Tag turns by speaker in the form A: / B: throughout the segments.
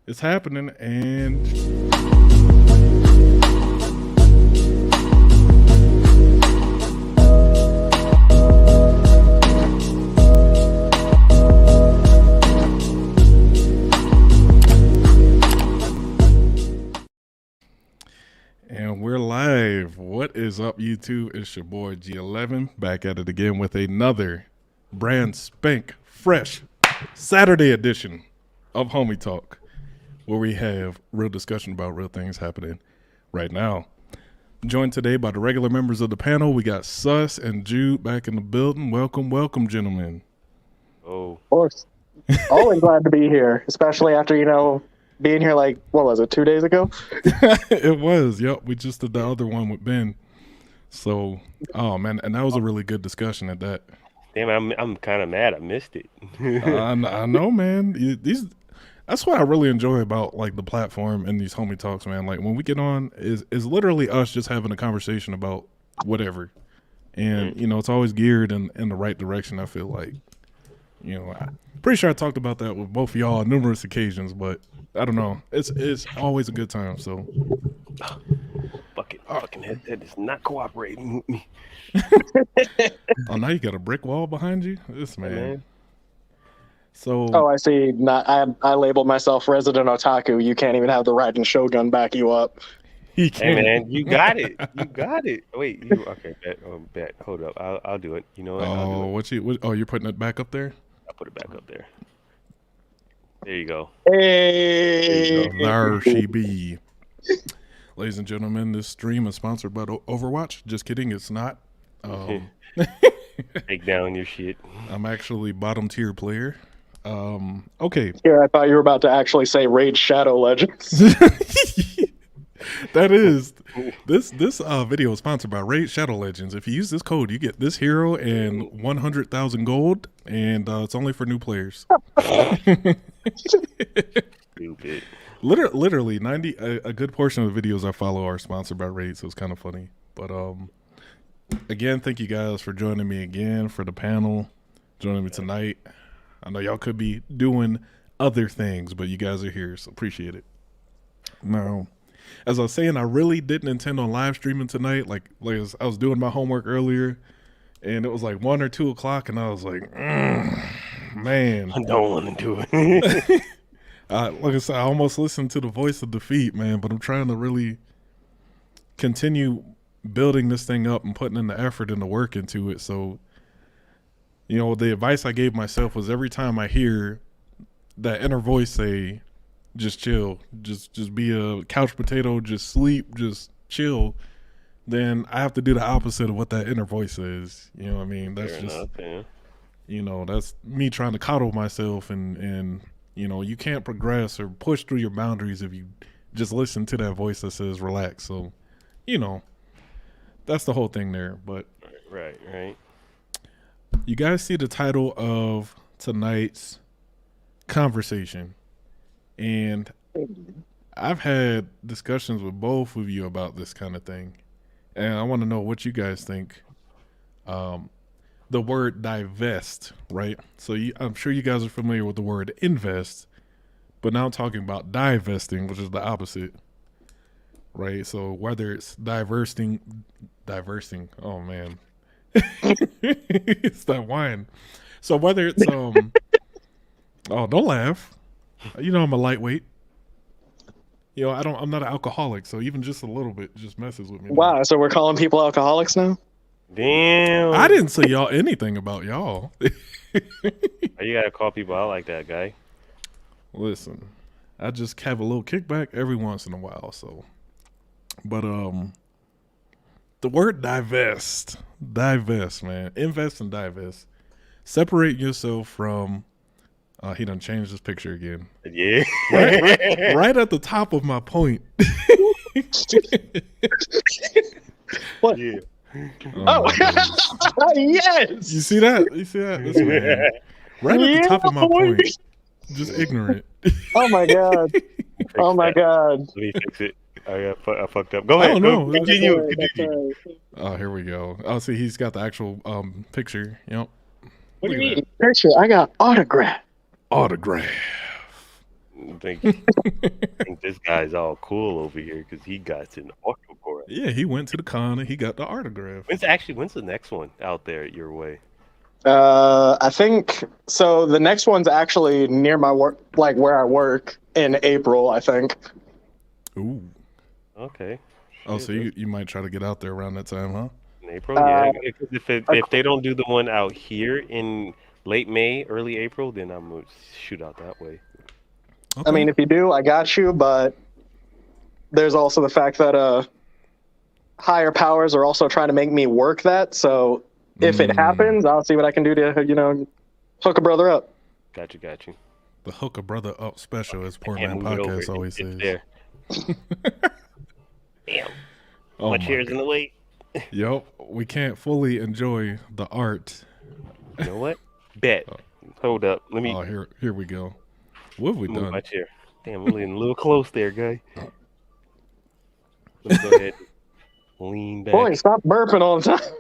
A: It's happening, and we're live. What is up, YouTube? It's your boy G11 back at it again with another brand spank fresh Saturday edition of Homie Talk, where we have real discussion about real things happening right now. Joined today by the regular members of the panel. We got Sus and Jude back in the building. Welcome, gentlemen.
B: Oh,
C: Of course. Always glad to be here, especially after, being here like, what was it, 2 days ago?
A: It was. Yep. We just did the other one with Ben. So, oh man, and that was a really good discussion at that.
B: damn! I'm kind of mad. I missed it.
A: I know, man. That's what I really enjoy about like the platform and these homie talks, man. Like when we get on, is literally us just having a conversation about whatever, and it's always geared in the right direction. I feel like, I'm pretty sure I talked about that with both of y'all on numerous occasions, but I don't know. It's always a good time. So,
B: fucking headset is not cooperating with me.
A: oh, now you got a brick wall behind you. This man.
B: Hey, man.
A: So,
C: Oh, I see. I labeled myself resident otaku. You can't even have the Raiden Shogun back you up.
A: he
B: Hey
A: can't.
B: man, you got it. You got it. Wait, you okay? Bet. Hold up. I'll do it. You know what? I'll do it.
A: You're putting it back up there?
B: I'll put it back up there. There you go.
C: Hey!
A: There she be. Ladies and gentlemen, this stream is sponsored by Overwatch. Just kidding, it's not.
B: Take down your shit.
A: I'm actually bottom tier player. Okay.
C: Here, I thought you were about to actually say Raid Shadow Legends.
A: That is this video is sponsored by Raid Shadow Legends. If you use this code, you get this hero and 100,000 gold, and it's only for new players.
B: Stupid.
A: Literally, a good portion of the videos I follow are sponsored by Raid, so it's kind of funny. But again, thank you guys for joining me again for the panel, joining me tonight. I know y'all could be doing other things, but you guys are here, so appreciate it. Now, as I was saying, I really didn't intend on live streaming tonight. Like I was doing my homework earlier, and it was like 1 or 2 o'clock, and I was like, man.
B: I don't want to do it.
A: Like I said, I almost listened to the voice of defeat, man, but I'm trying to really continue building this thing up and putting in the effort and the work into it. So, the advice I gave myself was every time I hear that inner voice say, just chill, just be a couch potato, just sleep, just chill, then I have to do the opposite of what that inner voice says. You know what I mean? That's
B: Fair
A: just,
B: enough,
A: that's me trying to coddle myself and you can't progress or push through your boundaries if you just listen to that voice that says relax. So, that's the whole thing there. But
B: Right.
A: you guys see the title of tonight's conversation, and I've had discussions with both of you about this kind of thing, and I want to know what you guys think. The word divest, right? So I'm sure you guys are familiar with the word invest, but now I'm talking about divesting, which is the opposite, right? So whether it's diversing, oh man, it's that wine. So whether it's oh, don't laugh. I'm a lightweight. I'm not an alcoholic, so even just a little bit just messes with me.
C: Wow, so we're calling people alcoholics now?
B: Damn.
A: I didn't say y'all anything about y'all.
B: You gotta call people out like that, guy.
A: Listen, I just have a little kickback every once in a while. So, but the word divest, man, invest and divest. Separate yourself from. He done changed his picture again.
B: Yeah.
A: Right at the top of my point.
C: What?
B: Yeah.
C: Oh, yes!
A: You see that? This man. Right at the top of my point. Just ignorant.
C: Oh my god. Oh my god.
B: Let me fix it. I fucked up. Go ahead.
A: Oh, no.
B: Continue.
A: Oh, here we go. Oh, see, he's got the actual picture. Yep.
C: What do you mean? Picture. I got autograph.
A: Autograph.
B: think this guy's all cool over here because he got an autograph.
A: Yeah, he went to the con and he got the autograph.
B: When's the next one out there your way?
C: I think so. The next one's actually near my work, like where I work, in April, I think.
A: Ooh.
B: Okay.
A: Oh, so you might try to get out there around that time, huh?
B: In April, yeah. If they don't do the one out here in late May, early April, then I'm gonna shoot out that way.
C: I mean, if you do, I got you. But there's also the fact that higher powers are also trying to make me work that. So if it happens, I'll see what I can do to hook a brother up.
B: Got you.
A: The hook a brother up special, as Poor Man Podcast always says.
B: There. Damn.
A: Oh,
B: my chair's in the way.
A: Yep, we can't fully enjoy the art.
B: You know what? Bet. Hold up. Let me.
A: Oh, here we go. What have we done?
B: My chair. Damn, I'm leaning a little close there, guy. Let me go ahead and lean back.
C: Boy, stop burping all the time.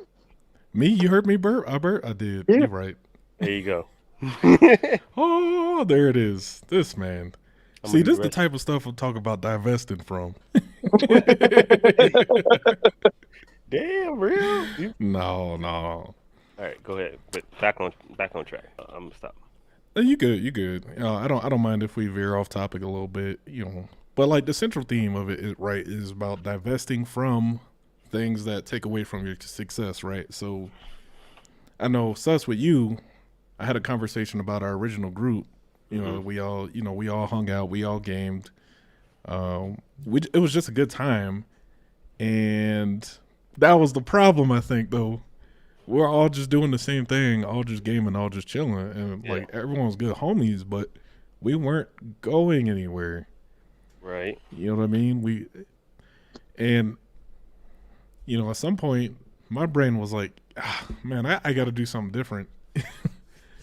A: Me? You heard me burp? I burp? I did.
C: Yeah.
A: You're right.
B: There you go.
A: Oh, there it is. This man. See, this is the type of stuff I'm talking about divesting from.
B: Damn, real?
A: No.
B: All right, go ahead. But back on track. I'm gonna stop.
A: You good. I don't mind if we veer off topic a little bit, But like the central theme of it is about divesting from things that take away from your success, right? So I know sus with you, I had a conversation about our original group. We all hung out, we all gamed. It was just a good time, and that was the problem, I think, though. We're all just doing the same thing, all just gaming, all just chilling, and like everyone was good homies, but we weren't going anywhere.
B: Right.
A: You know what I mean? At some point, my brain was like, man, I got to do something different.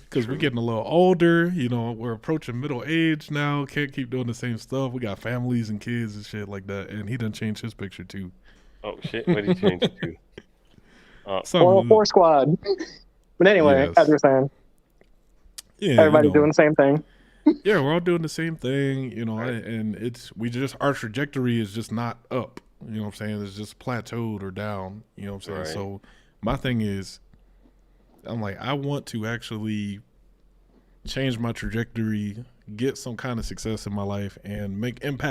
A: Because we're getting a little older, we're approaching middle age now, can't keep doing the same stuff. We got families and kids and shit like that. And he done changed his picture too.
B: Oh, shit. What did he change it to?
C: 404 squad. But anyway, as you're saying, everybody's doing the same thing.
A: Yeah, we're all doing the same thing, and our trajectory is just not up. You know what I'm saying? It's just plateaued or down. You know what I'm saying? Right. So my thing is, I'm like, I want to actually change my trajectory, get some kind of success in my life, and make an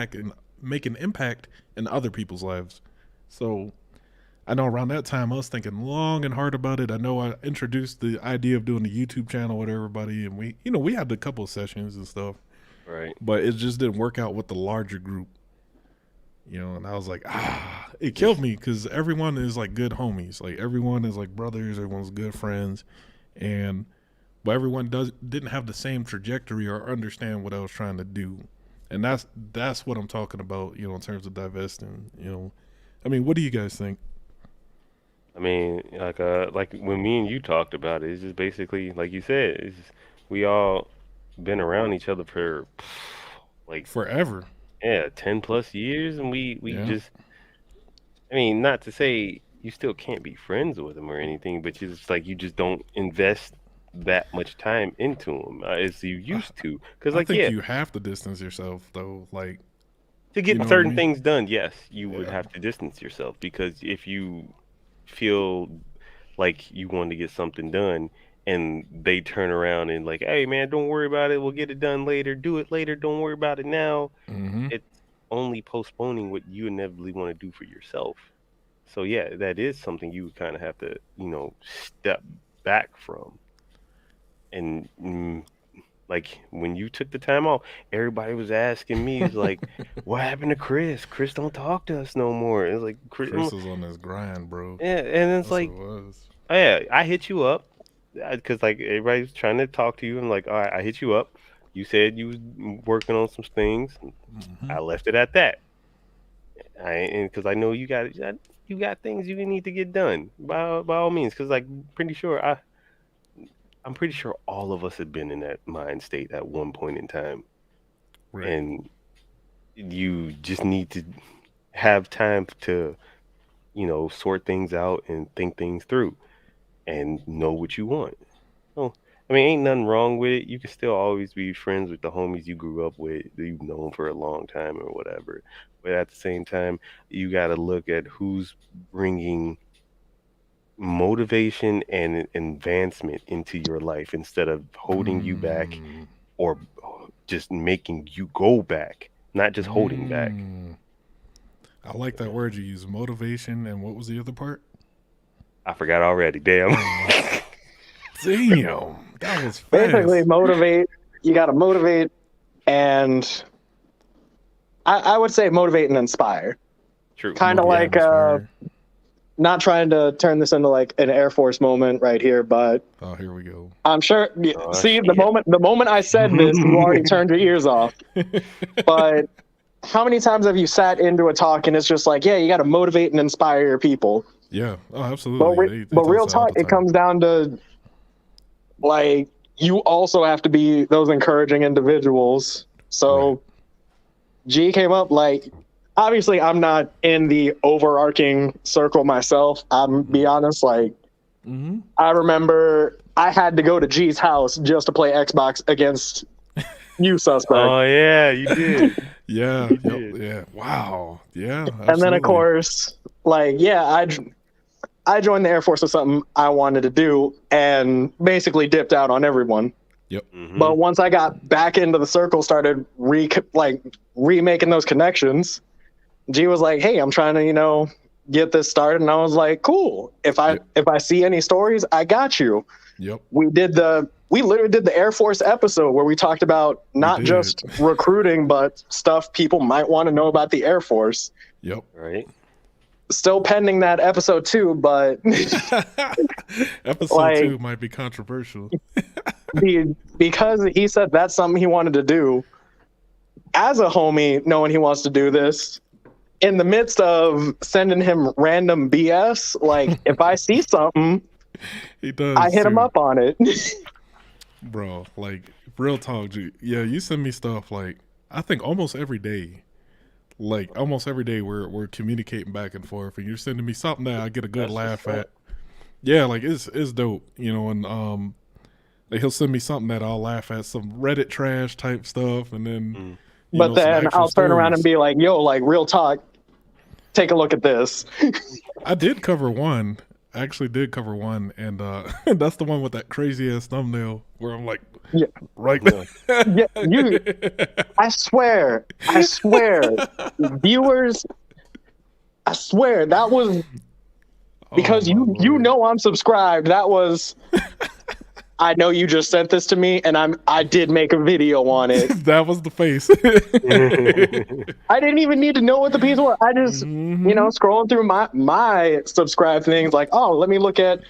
A: impact in other people's lives. So I know around that time I was thinking long and hard about it. I know I introduced the idea of doing the YouTube channel with everybody, and we had a couple of sessions and stuff.
B: Right.
A: But it just didn't work out with the larger group. And I was like, it killed me because everyone is like good homies. Like everyone is like brothers, everyone's good friends. But everyone didn't have the same trajectory or understand what I was trying to do. And that's what I'm talking about, in terms of divesting, I mean, what do you guys think?
B: I mean, like when me and you talked about it, it's just basically like you said, we all been around each other for like
A: forever.
B: Yeah, 10 plus years, and we just, I mean, not to say you still can't be friends with them or anything, but it's like you just don't invest that much time into them as you used to. Because I think
A: you have to distance yourself though, like
B: to get certain things done. Yes, you would have to distance yourself, because if you feel like you want to get something done and they turn around and like, hey man, don't worry about it, we'll get it done later, do it later, don't worry about it now. It's only postponing what you inevitably want to do for yourself. So yeah, that is something you kind of have to step back from. And like when you took the time off, everybody was asking me, like, what happened to Chris don't talk to us no more. It's like
A: Chris was on his grind, bro.
B: Yeah, and it's like, oh yeah, I hit you up because like everybody's trying to talk to you, and like, all right, I hit you up. You said you was working on some things. I left it at that. Because I know you got things you need to get done by all means. Because like I'm pretty sure all of us have been in that mind state at one point in time, right. And you just need to have time to sort things out and think things through and know what you want. Oh, I mean, ain't nothing wrong with it. You can still always be friends with the homies you grew up with, that you've known for a long time or whatever. But at the same time, you got to look at who's bringing motivation and advancement into your life instead of holding you back or just making you go back, not just holding back.
A: I like that word you use, motivation, and what was the other part?
B: I forgot already. Damn.
A: Damn, that was fast.
C: Basically, motivate. You got to motivate, and I would say motivate and inspire.
B: True.
C: Kind of like not trying to turn this into like an Air Force moment right here, but
A: here we go.
C: I'm sure. See, the moment I said this, you already turned your ears off. But how many times have you sat into a talk and it's just like, yeah, you got to motivate and inspire your people?
A: Yeah, oh, absolutely.
C: But real talk, it comes down to like you also have to be those encouraging individuals. So right. G came up like. Obviously, I'm not in the overarching circle myself. I'm be honest, like I remember I had to go to G's house just to play Xbox against you, suspect.
B: Oh yeah, you did.
A: Yeah, yeah. Wow. Yeah. Absolutely.
C: And then of course, like I joined the Air Force with something I wanted to do, and basically dipped out on everyone.
A: Yep.
C: But once I got back into the circle, started remaking those connections. G was like, "Hey, I'm trying to, get this started," and I was like, "Cool. If I see any stories, I got you."
A: Yep.
C: We literally did the Air Force episode where we talked about not just recruiting, but stuff people might want to know about the Air Force.
A: Yep.
B: Right.
C: Still pending that episode 2, but
A: episode 2 might be controversial.
C: Because he said that's something he wanted to do. As a homie, knowing he wants to do this. In the midst of sending him random BS, like if I see something,
A: he does.
C: I hit him up on it.
A: Bro, like real talk, yeah, you send me stuff like I think almost every day. Like almost every day we're communicating back and forth, and you're sending me something that I get a good laugh at. Yeah, like it's dope, and like he'll send me something that I'll laugh at, some Reddit trash type stuff, and then.
C: But then I'll turn around and be like, yo, like real talk, take a look at this.
A: I did cover one. I actually did cover one. And that's the one with that crazy ass thumbnail where I'm like, right there.
C: Yeah, I swear, viewers, I swear that was because you know I'm subscribed. That was... I know you just sent this to me, and I did make a video on it.
A: That was the face.
C: I didn't even need to know what the piece was. I just, scrolling through my subscribe things, like, oh, let me look at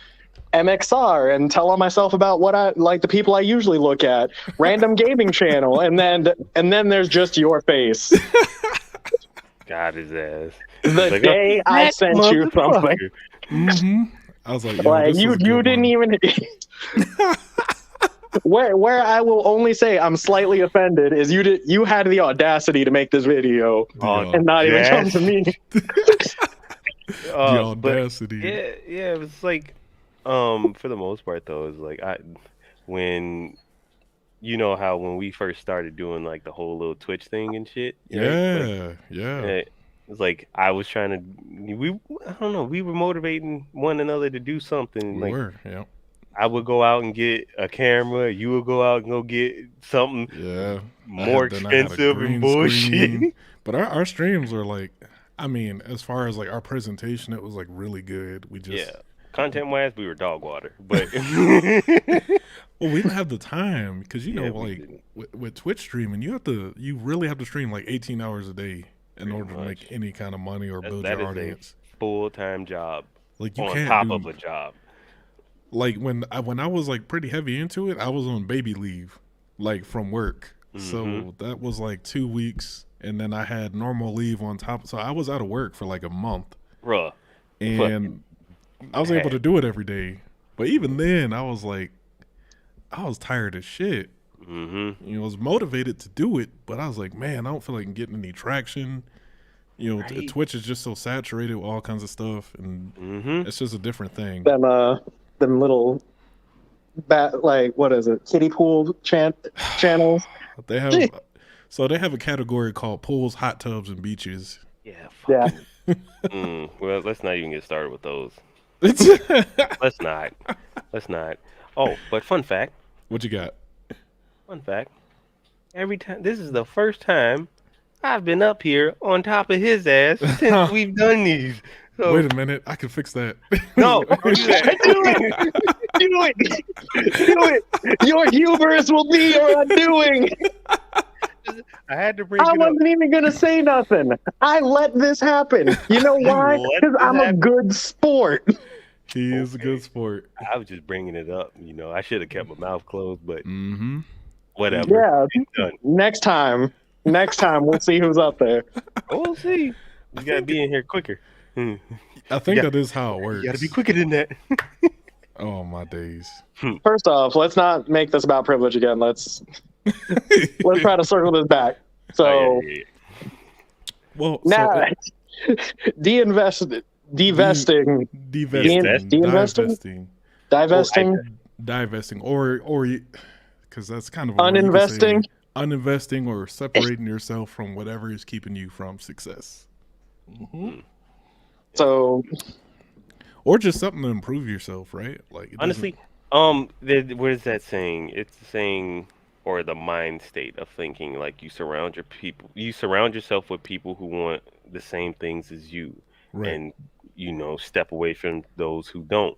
C: MXR and tell on myself about what I like, the people I usually look at, random gaming channel, and then there's just your face.
B: Got his ass.
C: The day I sent you something.
A: I was like,
C: you didn't even. Where I will only say I'm slightly offended is you had the audacity to make this video and not even come to me.
A: The audacity.
B: Yeah, it was like, for the most part though, it's like when how when we first started doing like the whole little Twitch thing and shit.
A: Yeah.
B: It's like I was trying to, I don't know, we were motivating one another to do something.
A: We were, yeah.
B: I would go out and get a camera. You would go out and go get something more expensive and bullshit.
A: But our streams were like, I mean, as far as like our presentation, it was like really good. We just
B: content wise, we were dog water. But
A: well, we didn't have the time because with Twitch streaming, you really have to stream like 18 hours a day. In order to make any kind of money or build your audience.
B: A full-time job.
A: Like you
B: on
A: can't
B: top of a job.
A: Like when I was like pretty heavy into it, I was on baby leave, like from work. So that was like 2 weeks, and then I had normal leave on top. So I was out of work for like a month.
B: Bruh.
A: And I was able to do it every day. But even then, I was like, I was tired as shit. I was motivated to do it, but I was like, man, I don't feel like I'm getting any traction. Twitch is just so saturated with all kinds of stuff, and it's just a different thing.
C: Them little what is it? Kiddie pool channels.
A: They have a category called pools, hot tubs, and beaches.
B: Yeah.
C: Yeah.
B: Well, let's not even get started with those. Let's not. Oh, but fun fact.
A: What you got?
B: Fun fact. Every time, this is the first time I've been up here on top of his ass since we've done these. So,
A: wait a minute, I can fix that.
B: No, don't do that.
C: Do it. Your hubris will be your undoing.
B: I had to bring
C: I
B: it
C: wasn't
B: up.
C: even gonna say nothing. I let this happen. You know why? Because I'm a good sport.
A: He is a good sport.
B: I was just bringing it up. You know, I should have kept my mouth closed, but
A: Mm-hmm.
B: whatever.
C: Yeah.
B: It's done.
C: Next time we'll see who's up there.
B: We'll see. You gotta be in here quicker.
A: I think that is how it works.
B: You gotta be quicker than that.
A: Oh my days.
C: First off, let's not make this about privilege again. Let's try to circle this back. So
B: Oh, yeah.
A: Well,
C: now, divesting,
A: divesting,
C: divesting,
A: or because that's kind of uninvesting or separating yourself from whatever is keeping you from success.
B: Mm-hmm.
C: So,
A: or just something to improve yourself, right? Like
B: honestly, what is that saying? It's the saying, or the mind state of thinking, like you surround yourself with people who want the same things as you,
A: right.
B: and step away from those who don't.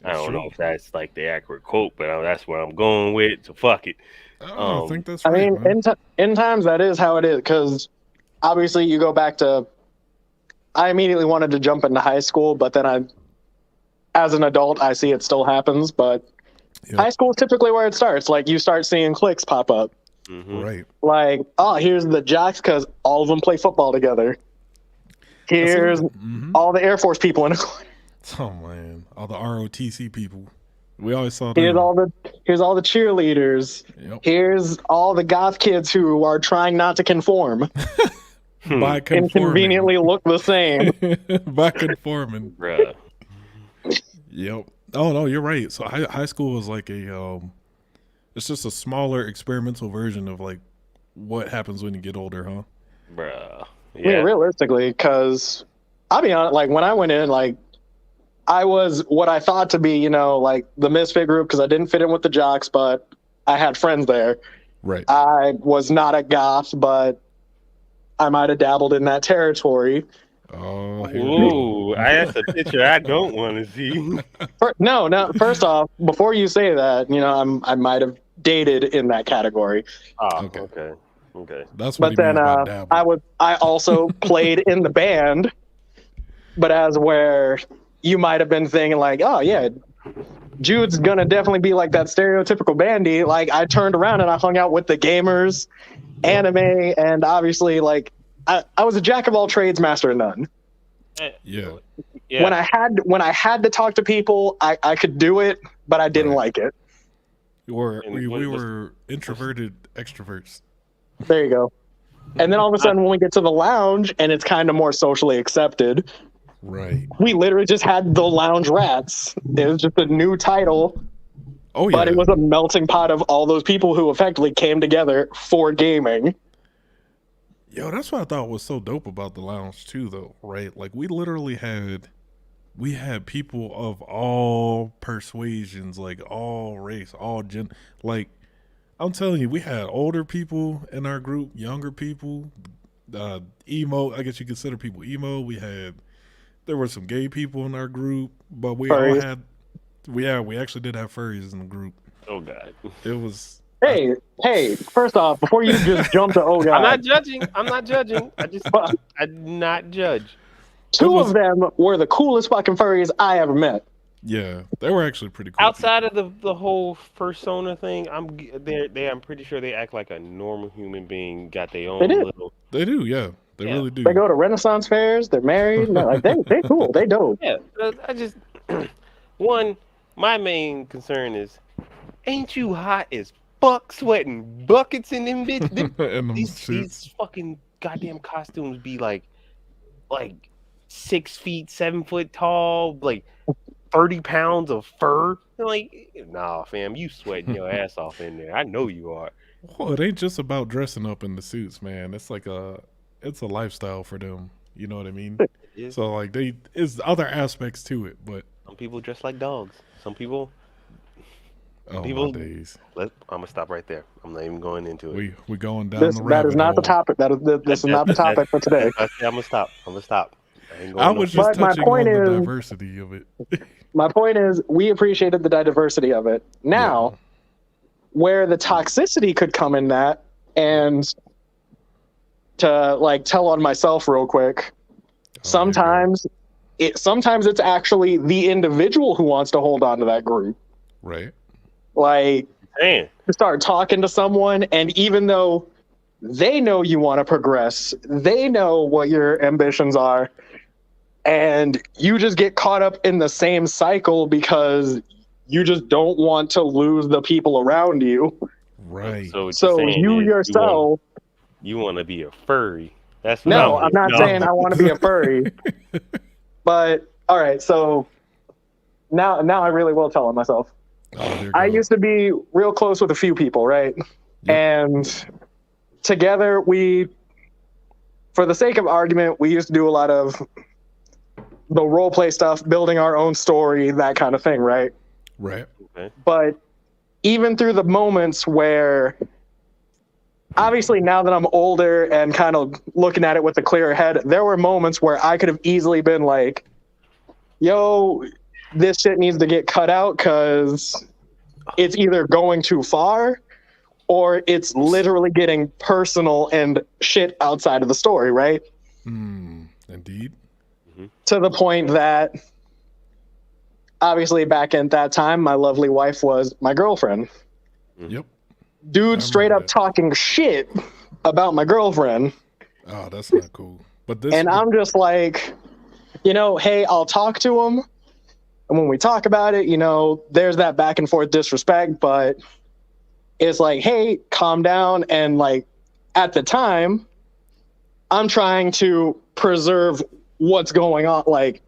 B: I don't know if that's like the accurate quote, but that's what I'm going with. So fuck it.
A: I think that's right.
C: I mean, in times that is how it is, because obviously you go back to. I immediately wanted to jump into high school, but then as an adult, I see it still happens. But high school is typically where it starts. Like you start seeing cliques pop up.
B: Mm-hmm.
A: Right.
C: Like, oh, here's the jocks because all of them play football together. Here's all the Air Force people in a corner.
A: Oh man, all the ROTC people. We always saw them.
C: Here's all the cheerleaders.
A: Yep.
C: Here's all the goth kids who are trying not to conform.
A: By conforming.
C: Inconveniently look the same.
A: By conforming.
B: Bruh.
A: Yep. Oh no, you're right. So high school was like it's just a smaller experimental version of like what happens when you get older, huh?
B: Bruh.
C: Yeah. I mean, realistically, because I'll be honest, like when I went in, like I was what I thought to be, like the misfit group because I didn't fit in with the jocks, but I had friends there.
A: Right.
C: I was not a goth, but I might have dabbled in that territory.
A: Oh,
B: ooh! That's a picture I don't want to see.
C: No. First off, before you say that, I might have dated in that category.
B: Oh, okay.
A: That's what.
C: But then I also played in the band, but as where you might have been thinking like, oh yeah, Jude's gonna definitely be like that stereotypical bandy. Like I turned around and I hung out with the gamers, anime, and obviously like I was a jack of all trades, master of none.
A: Yeah.
C: When I had to talk to people, I could do it, but I didn't like it.
A: We were introverted extroverts.
C: There you go. And then all of a sudden when we get to the lounge and it's kind of more socially accepted.
A: Right.
C: We literally just had the Lounge Rats. It was just a new title.
A: Oh yeah.
C: But it was a melting pot of all those people who effectively came together for gaming.
A: Yo, that's what I thought was so dope about the lounge too, though, right? Like we literally had people of all persuasions, like all race, all gen. Like I'm telling you, we had older people in our group, younger people, emo. I guess you consider people emo. There were some gay people in our group, but we all had. We actually did have furries in the group.
B: Oh God!
A: It was.
C: Hey! First off, before you just jump to oh God,
B: I'm not judging. I did not judge.
C: Two of them were the coolest fucking furries I ever met.
A: Yeah, they were actually pretty cool.
B: Outside of the whole persona thing, I'm pretty sure they act like a normal human being. Got their own little.
A: They do, yeah. They really do.
C: They go to Renaissance fairs. They're married. Like they cool. They dope.
B: Yeah, I just my main concern is, ain't you hot as fuck sweating buckets in them bitches? These fucking goddamn costumes be like 6 feet, 7 foot tall, like 30 pounds of fur. They're like, nah, fam, you sweating your ass off in there. I know you are.
A: Well, it ain't just about dressing up in the suits, man. It's like it's a lifestyle for them. You know what I mean? So like it's other aspects to it, but
B: some people dress like dogs. Some people.
A: Oh my days!
B: I'm gonna stop right there. I'm not even going into it.
A: We going down the rabbit
C: That is not
A: hole.
C: the topic. This is not the topic for today.
B: I'm gonna stop.
A: I was just touching on the diversity of it.
C: My point is, we appreciated the diversity of it. Now, where the toxicity could come in that, and to like tell on myself real quick, sometimes it's actually the individual who wants to hold on to that group.
A: Right.
C: Like, you start talking to someone, and even though they know you want to progress, they know what your ambitions are, and you just get caught up in the same cycle because you just don't want to lose the people around you.
A: Right.
C: So you yourself...
B: You want to be a furry. I'm
C: not saying I want to be a furry. But, all right, so now I really will tell on myself. I used to be real close with a few people, right? Yep. And together for the sake of argument, we used to do a lot of the role play stuff, building our own story, that kind of thing, right?
A: Right.
B: Okay.
C: But even through the moments where, obviously now that I'm older and kind of looking at it with a clearer head, there were moments where I could have easily been like, yo, this shit needs to get cut out because it's either going too far or it's literally getting personal and shit outside of the story, right?
A: Indeed.
C: To the point that, obviously, back at that time, my lovely wife was my girlfriend.
A: Yep.
C: Dude straight up talking shit about my girlfriend.
A: Oh, that's not cool. I'm
C: just like, hey, I'll talk to him. And when we talk about it, there's that back and forth disrespect, but it's like, hey, calm down. And like, at the time, I'm trying to preserve what's going on. Like,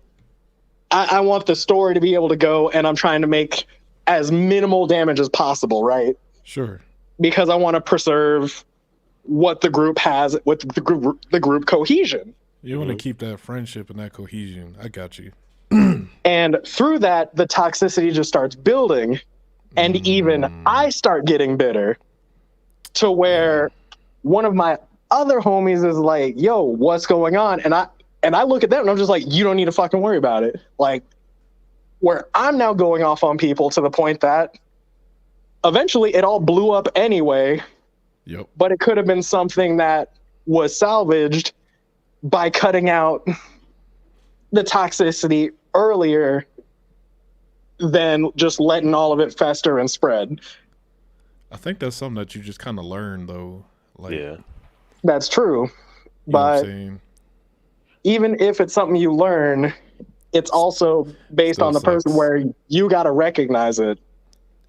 C: I want the story to be able to go, and I'm trying to make as minimal damage as possible, right?
A: Sure.
C: Because I want to preserve what the group has with the group cohesion.
A: You want to keep that friendship and that cohesion. I got you.
C: And through that, the toxicity just starts building, and even I start getting bitter to where one of my other homies is like, yo, what's going on? And I look at them and I'm just like, you don't need to fucking worry about it. Like, where I'm now going off on people to the point that eventually it all blew up anyway.
A: Yep.
C: But it could have been something that was salvaged by cutting out the toxicity earlier than just letting all of it fester and spread.
A: I think that's something that you just kind of learn, though. Like,
C: that's true. But even if it's something you learn, it's also based on the person where you got to recognize it.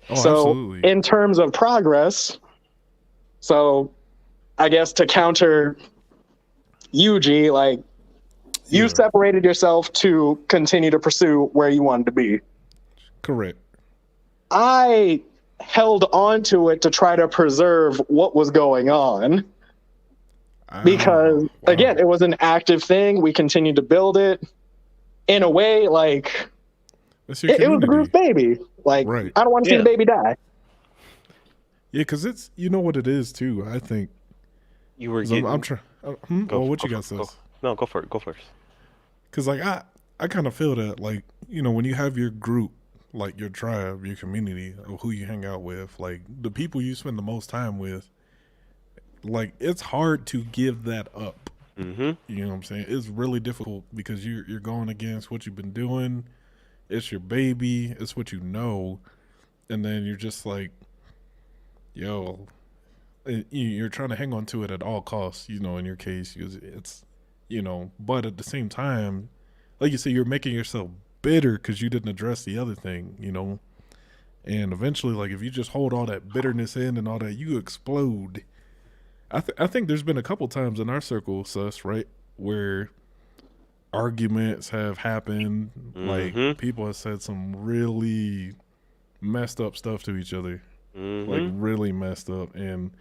A: Oh, absolutely.
C: In terms of progress, so I guess to counter Yuji, like, you separated yourself to continue to pursue where you wanted to be.
A: Correct.
C: I held on to it to try to preserve what was going on. Because, again, it was an active thing. We continued to build it. In a way, like, it was the group's baby. Like, I don't want to see the baby die.
A: Yeah, because it's, you know what it is, too. I think.
B: You were getting...
A: I'm trying... what you got, sis?
B: No, go for it. Go first.
A: Because, like, I kind of feel that, like, when you have your group, like your tribe, your community, or who you hang out with, like, the people you spend the most time with, like, it's hard to give that up.
B: Mm-hmm.
A: You know what I'm saying? It's really difficult because you're going against what you've been doing. It's your baby. It's what you know. And then you're just like, yo, you're trying to hang on to it at all costs, in your case. It's, but at the same time, like you say, you're making yourself bitter because you didn't address the other thing, And eventually, like, if you just hold all that bitterness in and all that, you explode. I think there's been a couple times in our circle, sus, right, where arguments have happened. Like
B: Mm-hmm.
A: people have said some really messed up stuff to each other, like
B: Mm-hmm.
A: really messed up, and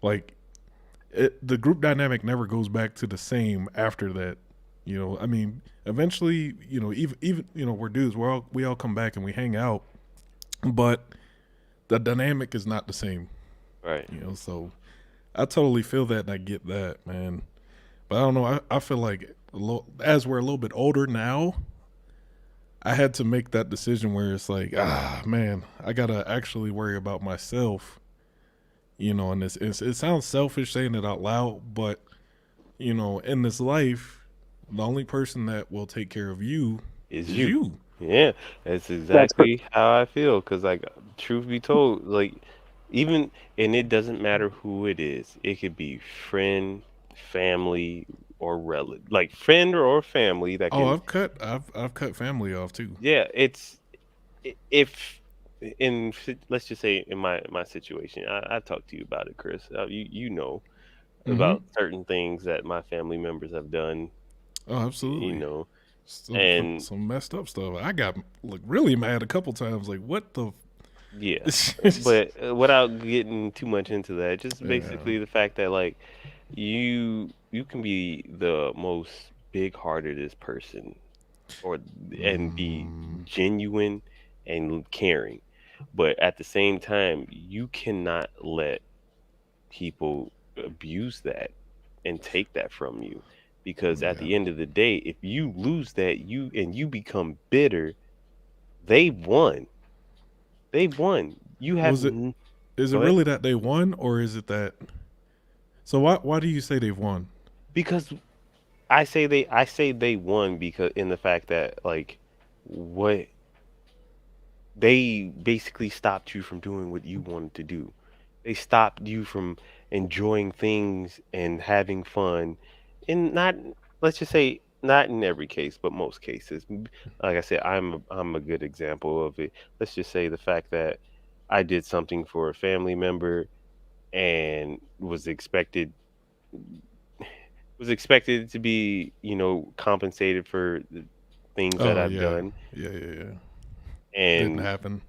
A: like the group dynamic never goes back to the same after that. You know, I mean, eventually, you know, even you know, we're dudes. We all come back and we hang out, but the dynamic is not the same.
B: Right.
A: You know, so I totally feel that and I get that, man. But I don't know. I feel like as we're a little bit older now, I had to make that decision where it's like, man, I gotta actually worry about myself. You know, and it sounds selfish saying it out loud, but you know, in this life, the only person that will take care of you
B: Is
A: is
B: you.
A: you.
B: Yeah, that's
C: That's
B: exactly how I feel. Cause like, truth be told, like, even and it doesn't matter who it is. It could be friend, family, or relative. Like friend or family that
A: Oh,
B: can.
A: I've cut family off too.
B: Yeah, it's if let's just say in my situation, I talked to you about it, Chris. You know
A: Mm-hmm.
B: about certain things that my family members have done.
A: Oh,
B: You
A: absolutely.
B: know, and
A: Some messed up stuff. I got like really mad a couple times. Like, what the?
B: yeah, but without getting too much into that, just
A: Yeah.
B: basically the fact that like you can be the most big-heartedest person or and be
A: Mm,
B: genuine and caring, but at the same time, you cannot let people abuse that and take that from you because at
A: yeah.
B: the end of the day, if you lose that you become bitter, they won. They won. You have
A: Was it? Is it
B: go ahead.
A: really that they won, or is it that? So why do you say they've won?
B: Because I say they won because in the fact that like what they basically stopped you from doing what you wanted to do. They stopped you from enjoying things and having fun. And not let's just say not in every case, but most cases. Like I said, I'm a good example of it. Let's just say the fact that I did something for a family member and was expected to be, compensated for the things that
A: Oh
B: I've
A: yeah,
B: done,
A: yeah. Didn't
B: and
A: happen.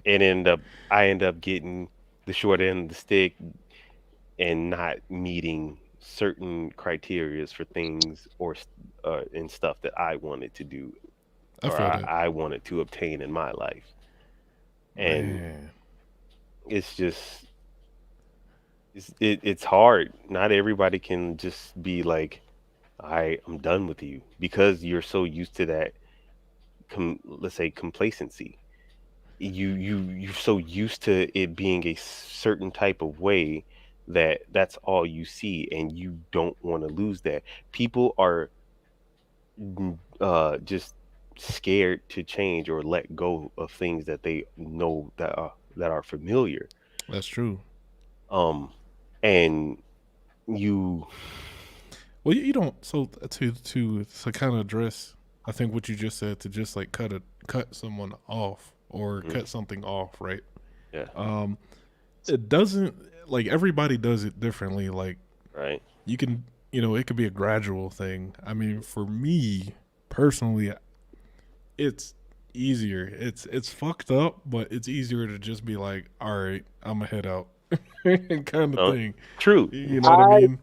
B: it end up I end up getting the short end of the stick and not meeting certain criterias for things and stuff that I wanted to do
A: I
B: or
A: feel that,
B: I wanted to obtain in my life. And
A: man.
B: it's just it's hard. Not everybody can just be like, I'm done with you because you're so used to that let's say complacency. You're so used to it being a certain type of way that that's all you see and you don't want to lose that. People are just scared to change or let go of things that they know that are familiar.
A: That's true.
B: um and you
A: Well, you don't. So to kind of address, I think what you just said to just like cut someone off or
B: mm,
A: cut something off, right?
B: yeah,
A: Um, it doesn't like everybody does it differently. Like
B: right,
A: you can, you know, it could be a gradual thing. I mean, for me personally, it's easier. It's fucked up, but it's easier to just be like, all right, I'm gonna head out, kind of
B: uh,
A: thing.
B: true.
A: You know what I
C: I
A: mean?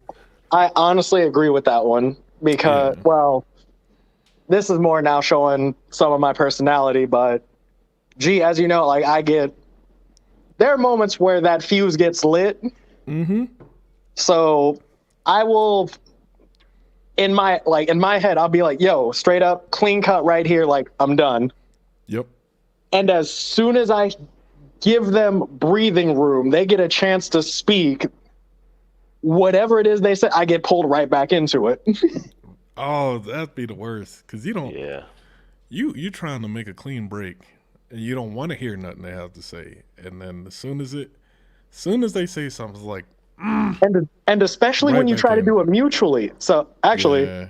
C: I honestly agree with that one because,
A: Yeah.
C: well, this is more now showing some of my personality, but gee, as you know, like there are moments where that fuse gets lit.
A: Mm-hmm.
C: So I will, in my head, I'll be like, yo, straight up, clean cut right here, like I'm done.
A: Yep.
C: And as soon as I give them breathing room, they get a chance to speak. Whatever it is they say, I get pulled right back into it.
A: Oh, that'd be the worst because you don't
B: Yeah.
A: you trying to make a clean break and you don't want to hear nothing they have to say, and then soon as they say something, it's like
C: And especially
A: right
C: when you
A: back
C: try to
A: in.
C: do it mutually. So actually,
A: Yeah.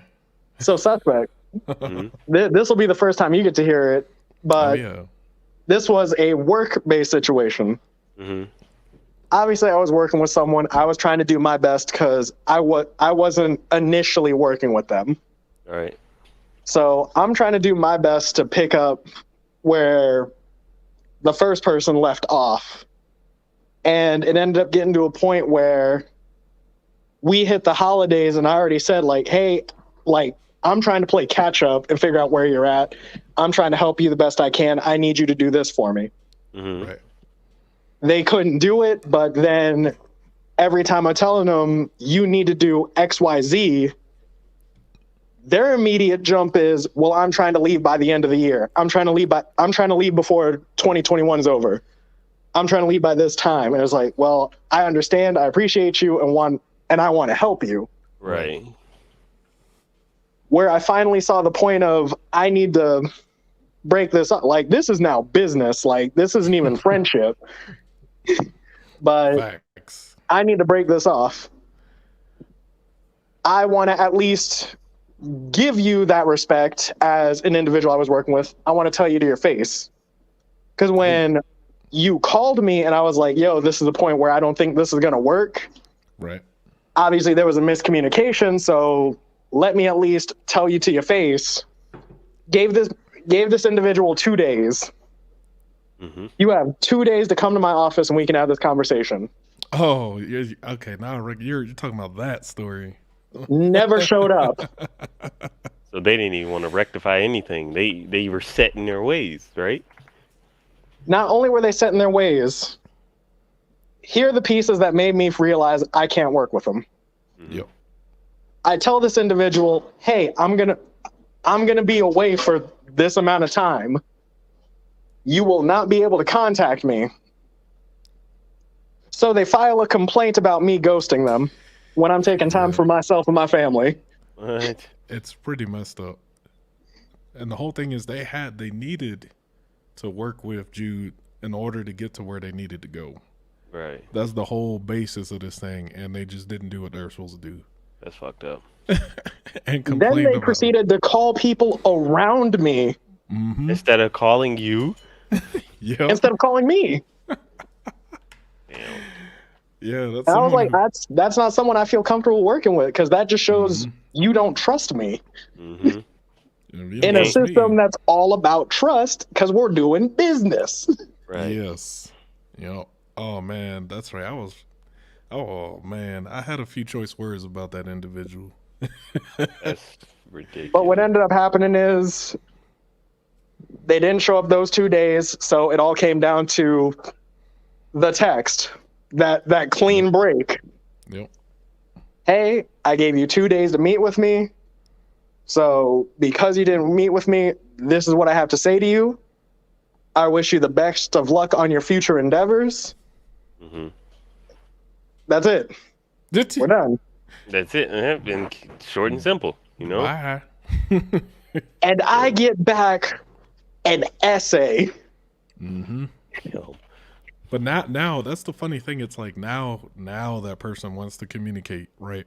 C: so suspect.
B: Hmm.
C: This will be the first time you get to hear it,
A: Oh
C: but
A: yeah.
C: this was a work-based situation.
B: Hmm.
C: Obviously, I was working with someone. I was trying to do my best because I wasn't initially working with them.
B: Right.
C: So I'm trying to do my best to pick up where the first person left off. And it ended up getting to a point where we hit the holidays and I already said, like, hey, like, I'm trying to play catch up and figure out where you're at. I'm trying to help you the best I can. I need you to do this for me.
B: Mm-hmm.
A: Right.
C: They couldn't do it, but then every time I'm telling them you need to do X, Y, Z, their immediate jump is, well, I'm trying to leave by the end of the year. I'm trying to leave before 2021 is over. I'm trying to leave by this time. And it's like, well, I understand, I appreciate you, and I want to help you.
B: Right.
C: Where I finally saw the point of, I need to break this up. Like, this is now business. Like, this isn't even friendship. But
A: Facts.
C: I need to break this off. I want to at least give you that respect as an individual I was working with. I want to tell you to your face. Because when you called me and I was like, yo, this is the point where I don't think this is going to work.
A: Right.
C: Obviously, there was a miscommunication, so let me at least tell you to your face. Gave this individual 2 days.
B: Mm-hmm.
C: You have 2 days to come to my office and we can have this conversation.
A: Oh, okay. Now you're talking about that story.
C: Never showed up.
B: So they didn't even want to rectify anything. They were set in their ways, right?
C: Not only were they set in their ways, here are the pieces that made me realize I can't work with them.
A: Yep.
C: I tell this individual, hey, I'm gonna be away for this amount of time. You will not be able to contact me. So they file a complaint about me ghosting them when I'm taking time for myself and my family.
B: What?
A: It's pretty messed up. And the whole thing is they needed to work with Jude in order to get to where they needed to go.
B: Right.
A: That's the whole basis of this thing, and they just didn't do what they were supposed to do.
B: That's fucked up.
A: And
C: Then they proceeded to call people around me
B: Instead of calling you.
C: instead of calling me.
B: Damn.
A: Yeah,
C: And I was like, that's not someone I feel comfortable working with, because that just shows you don't trust me.
B: Mm-hmm.
C: In a system that's all about trust, because we're doing business.
B: Right.
A: Yes. Yep. Oh man, that's right. I had a few choice words about that individual.
B: That's ridiculous.
C: But what ended up happening is they didn't show up those 2 days, so it all came down to the text, that clean break.
A: Yep.
C: Hey, I gave you 2 days to meet with me, so because you didn't meet with me, this is what I have to say to you. I wish you the best of luck on your future endeavors.
B: Mm-hmm.
C: That's it. We're done.
B: That's it. And short and simple, you know?
A: Bye.
C: And I get back an essay.
A: Mm-hmm.
B: You know,
A: But now that's the funny thing. It's like now that person wants to communicate, right?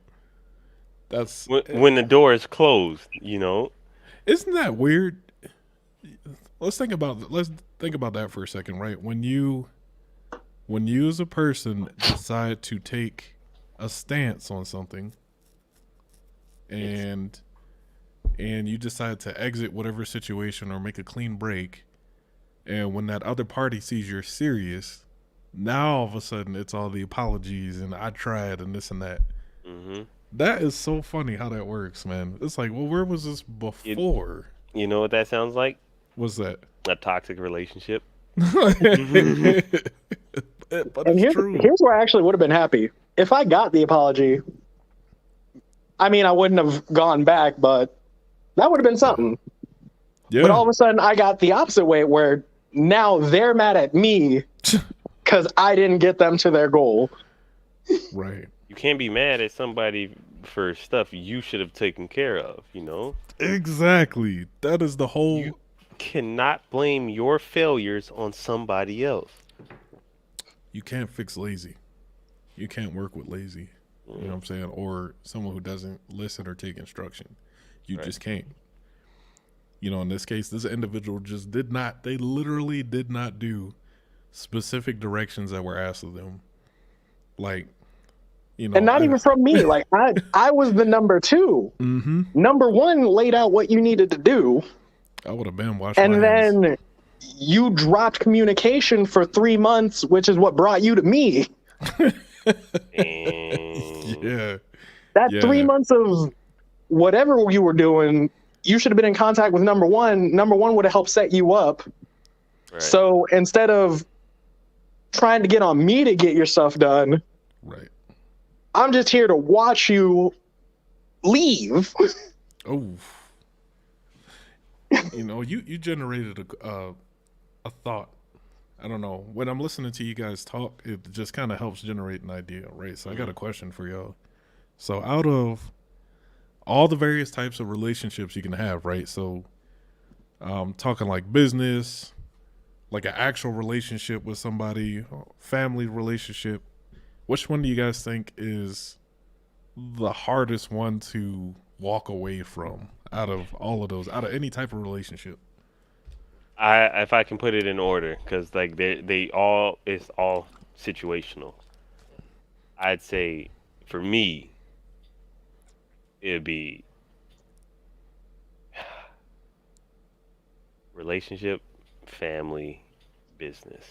A: That's
B: when the door is closed, you know?
A: Isn't that weird? Let's think about that for a second, right? When you as a person decide to take a stance on something and you decide to exit whatever situation or make a clean break, and when that other party sees you're serious, now all of a sudden it's all the apologies and I tried and this and that.
B: Mm-hmm.
A: That is so funny how that works, man. It's like, well, where was this before?
B: You know what that sounds like?
A: What's that?
B: A toxic relationship.
A: But
C: And
A: it's true.
C: here's where I actually would have been happy. If I got the apology, I mean, I wouldn't have gone back, but that would have been something.
A: Yeah.
C: But all of a sudden, I got the opposite way, where now they're mad at me because I didn't get them to their goal.
A: Right.
B: You can't be mad at somebody for stuff you should have taken care of, you know?
A: Exactly. That is the whole...
B: You cannot blame your failures on somebody else.
A: You can't fix lazy. You can't work with lazy. You know what I'm saying? Or someone who doesn't listen or take instruction. You just can't. You know, in this case, this individual just they literally did not do specific directions that were asked of them. Like,
C: And not even from me. Like I was the number 2.
A: Mm-hmm.
C: Number 1 laid out what you needed to do.
A: I would have been watched.
C: And then you dropped communication for 3 months, which is what brought you to me.
A: Yeah.
C: That 3 months of whatever you were doing, you should have been in contact with number 1. Number 1 would have helped set you up. Right. So instead of trying to get on me to get your stuff done,
A: right,
C: I'm just here to watch you leave.
A: Oh, you generated a thought. I don't know. When I'm listening to you guys talk, it just kind of helps generate an idea, right? So I got a question for y'all. So out of all the various types of relationships you can have, right? So talking like business, like an actual relationship with somebody, family relationship, which one do you guys think is the hardest one to walk away from out of all of those, out of any type of relationship?
B: If I can put it in order, because like it's all situational. I'd say for me, it'd be relationship, family, business.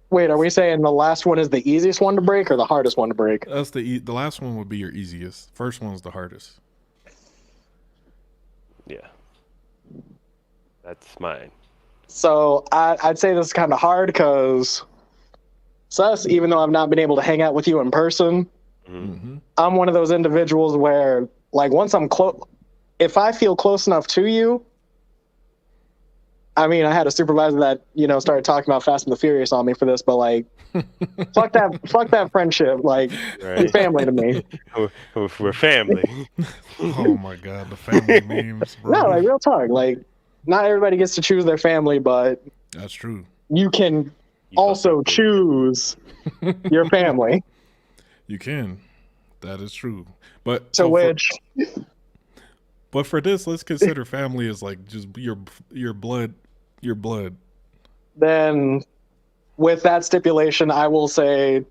C: Wait, are we saying the last one is the easiest one to break or the hardest one to break?
A: That's the last one would be your easiest. First one's the hardest.
B: Yeah. That's mine.
C: So I'd say this is kind of hard because sus, even though I've not been able to hang out with you in person, I'm one of those individuals where, like, once I'm if I feel close enough to you, I mean, I had a supervisor that, started talking about Fast and the Furious on me for this, but like, fuck that friendship. Like, It's family to me.
B: We're family.
A: Oh my God, the family memes, bro.
C: No, like real talk. Like, not everybody gets to choose their family, but
A: that's true.
C: You can also choose your family.
A: You can. That is true. But but for this, let's consider family as like just your blood.
C: Then, with that stipulation, I will say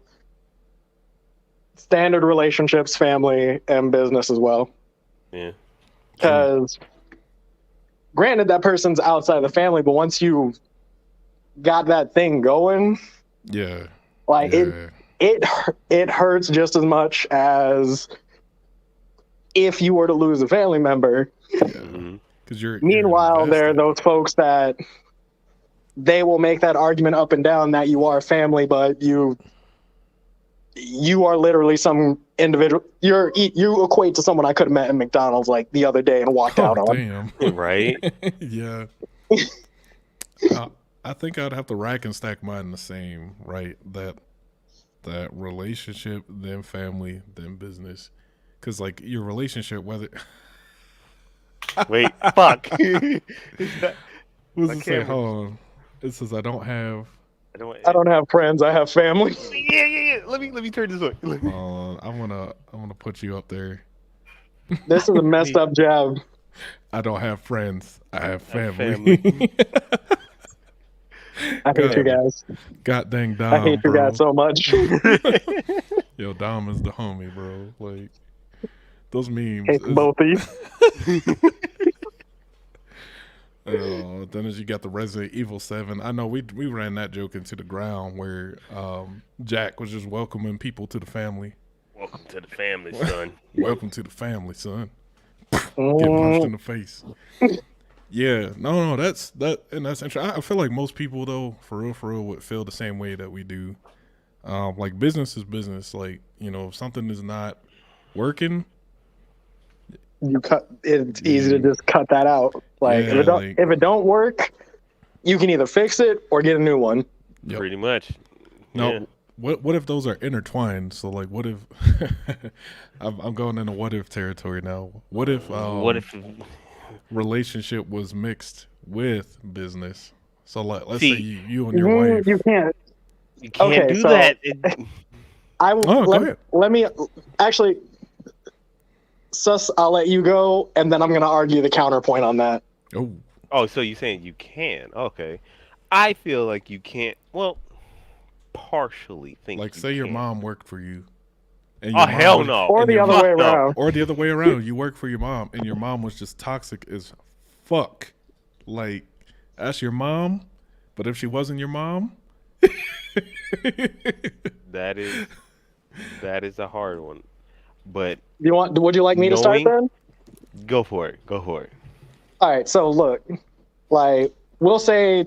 C: standard relationships, family, and business as well.
B: Yeah.
C: Because, granted, that person's outside of the family, but once you got that thing going, it hurts just as much as if you were to lose a family member.
A: Yeah.
C: Meanwhile, there are those folks that they will make that argument up and down that you are family, but you are literally some individual. You equate to someone I could have met at McDonald's like the other day and walked out on.
A: Damn.
B: Right?
A: Yeah. I think I'd have to rack and stack mine the same, right? That relationship, then family, then business. Because like your relationship, whether
B: wait, fuck.
A: What's it say? Hold on. It says I don't have
C: friends. I have family.
B: Yeah. Let me turn this on.
A: I'm gonna put you up there.
C: This is a messed up job.
A: I don't have friends. I have family.
C: I hate you guys.
A: God dang Dom.
C: I hate you guys so much.
A: Yo, Dom is the homie, bro. Like those memes.
C: Hate both of you.
A: Then as you got the Resident Evil 7, I know we ran that joke into the ground where Jack was just welcoming people to the family.
B: Welcome to the family, son.
A: Welcome to the family, son. Get punched in the face. Yeah, no, that's interesting. I feel like most people though, for real, would feel the same way that we do. Like business is business. Like, if something is not working,
C: it's easy to just cut that out. Like, if it don't work, you can either fix it or get a new one.
B: Yep. Pretty much.
A: No. Yeah. What if those are intertwined? So like, what if I'm going into what if territory now? What if relationship was mixed with business? So let's say you and your wife.
C: You can't
B: do that.
C: I will. Let me actually. Sus, I'll let you go, and then I'm going to argue the counterpoint on that.
B: Oh, so you're saying you can? Okay, I feel like you can't. Well, partially think.
A: Like, say your mom worked for you, And
B: Oh
A: your
B: hell
A: mom,
B: no!
C: Or
A: and
C: the
A: your
C: other
A: mom,
C: way around.
A: or the other way around. You work for your mom, and your mom was just toxic as fuck. Like, that's your mom, but if she wasn't your mom,
B: That is a hard one. But
C: Would you like me to start
B: knowing,
C: then?
B: go for it. Go for it.
C: All right. So look, like we'll say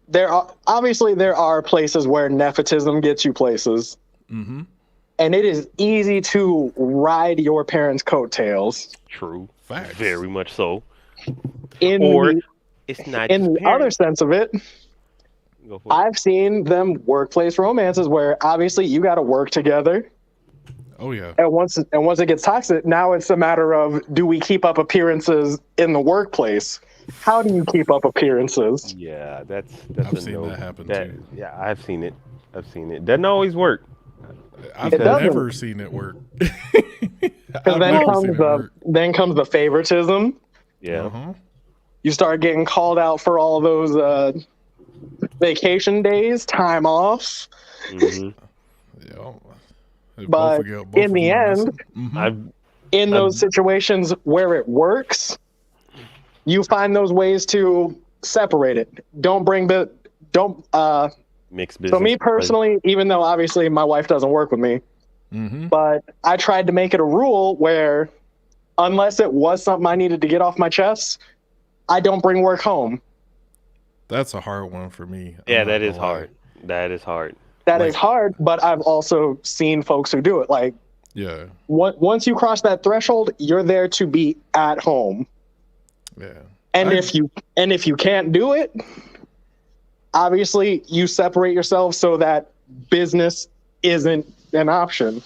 C: there are places where nepotism gets you places,
A: mm-hmm.
C: and it is easy to ride your parents' coattails.
B: True.
A: Facts.
B: Very much so.
C: In
B: Or
C: the
B: it's not
C: in
B: just
C: the other
B: parents.
C: sense of it,
B: Go for it.
C: I've seen them workplace romances where obviously you got to work together.
A: Oh yeah.
C: And once it gets toxic, now it's a matter of, do we keep up appearances in the workplace? How do you keep up appearances?
B: Yeah, that's
A: I've
B: a
A: seen
B: no.
A: that happen
B: That
A: too.
B: yeah, I've seen it. Doesn't always work.
A: I've
C: It doesn't.
A: never seen it work.
C: Because
A: I've
C: then
A: never
C: comes
A: seen it work.
C: the favoritism.
B: Yeah.
A: Uh-huh.
C: You start getting called out for all those vacation days, time off.
B: hmm
A: Yeah.
C: But in the end,
A: mm-hmm.
B: I've
C: in those situations where it works, you find those ways to separate it. Don't
B: mixed business.
C: So me personally, even though obviously my wife doesn't work with me,
A: mm-hmm.
C: but I tried to make it a rule where unless it was something I needed to get off my chest, I don't bring work home.
A: That's a hard one for me.
B: Yeah, that is hard. That is hard.
C: That is hard, but I've also seen folks who do it. Like,
A: yeah.
C: Once you cross that threshold, you're there to be at home.
A: Yeah.
C: And if you can't do it, obviously you separate yourself so that business isn't an option.